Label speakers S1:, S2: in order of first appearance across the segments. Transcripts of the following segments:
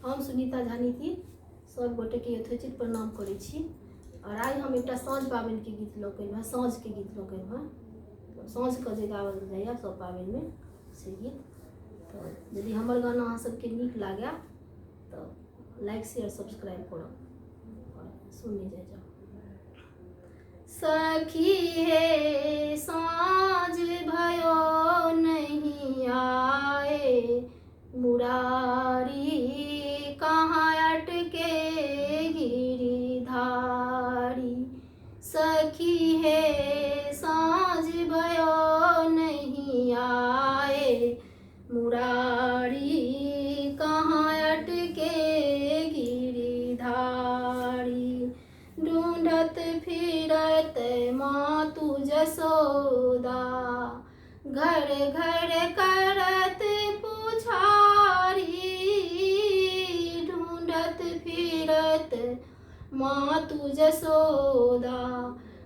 S1: हम सुनीता झानीति सब गोटे के यथोचित प्रणाम करै छी। और आइ हम एक साँझ पाबनि के गीत लऽ के एलहुँ, साँझ के गीत लऽ के एलहुँ। साँझ के जे गावल जाइए सब पाबनि में से गीत। तो यदि हमर गाना अहाँ सबके नीक लागे तो लाइक शेयर सब्सक्राइब करब और सुनने जाओ। सखी हे साँझ भयो नहीं आए, मुरारी कहाँ अटके गिरिधारी। सखी हे साँझ भयो नहीं आए, मुरारी कहाँ अटके गिरिधारी। ढूंढत फिरत मातु जसोदा, घर घर करत पुछारी। ढूंढत फिरत मातु जसोदा,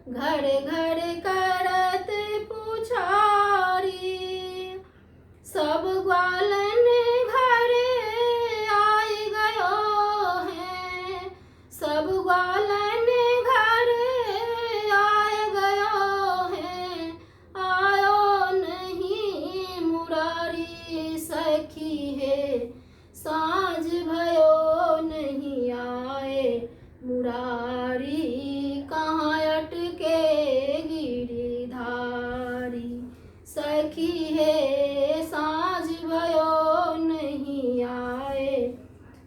S1: घर घर करत पुछारी। सब ग्वालन घरे आए गयो है, सब ग्वालन घरे आए गयो है, आयो नहीं मुरारी। सखी है साँझ भयो नहीं आए, मुरारी कहाँ अटके गिरिधारी। सखी है साँझ भयो नहीं आए,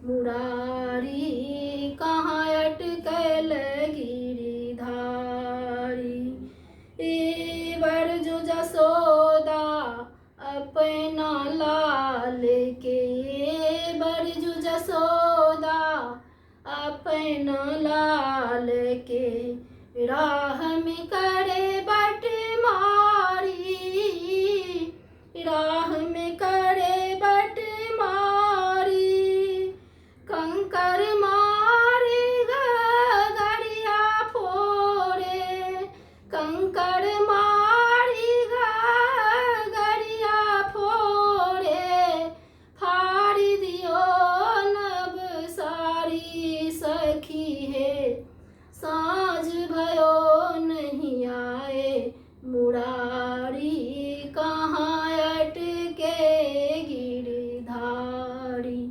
S1: मुरारी कहाँ अटकल गिरिधारी। ए बरजो जसोदा अपना लाल के, बरजो जसोदा अपना लाल के, राह में करे बट मारी। राह में करे बट मारी, कंकर मारे गड़िया फोड़े, कंकर मारी गड़िया फोड़े, फाड़ी दियो नब सारी। सखी है साँझ भयो नहीं आए, मुरारी कहाँ अटके गिरिधारी।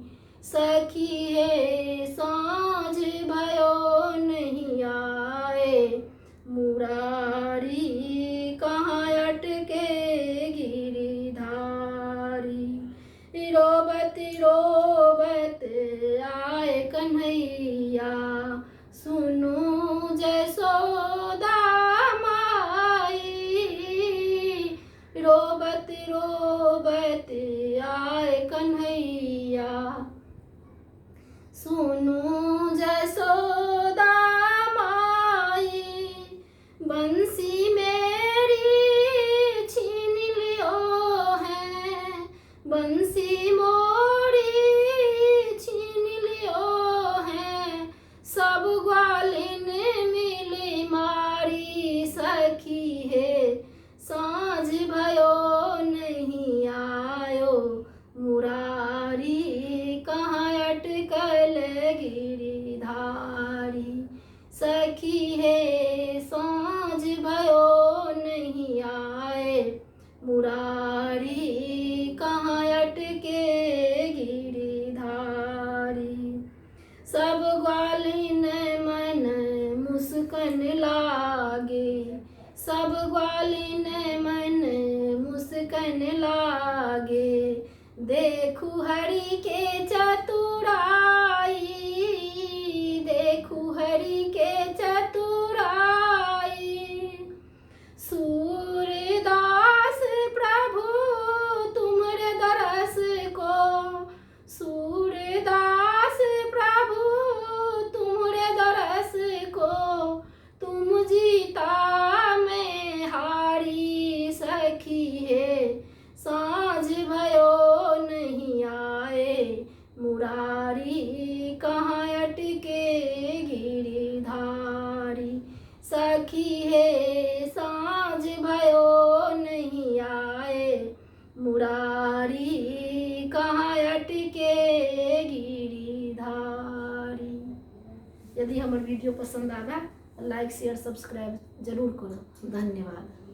S1: सखी है साँझ भयो नहीं आए, मुरारी कहाँ अटके गिरिधारी। रोबत रोबत आए कन्हैया, सुनो जसोदा माई। रोबत रोबत आए कन्हैया, सुनो जसोदा माई। बंसी मेरी छीन लियो है, बंसी मोरी छीन लियो है, सब ग्वालिन मिली मारी। सखी है साँझ भयो नहीं आयो, मुरारी कहाँ अटकल गिरिधारी। सखी है साँझ भयो नहीं आए, मुरारी कहाँ अटके गिरिधारी। सब ग्वालिन मन मुस्कन लागे, सब ग्वालिन मन मुस्कन लागे, देखू हरि के चतुराई। देखू हरि के चतुराई, सूरदास प्रभु तुमरे दरस को, सूरदास प्रभु तुमरे दरस को, तुम जीता में हारी। सखी है साँझ भयो नहीं आए, मुरारी कहाँ अटके गिरिधारी। यदि हमार वीडियो पसंद आवे लाइक शेयर सब्सक्राइब जरूर करो। धन्यवाद।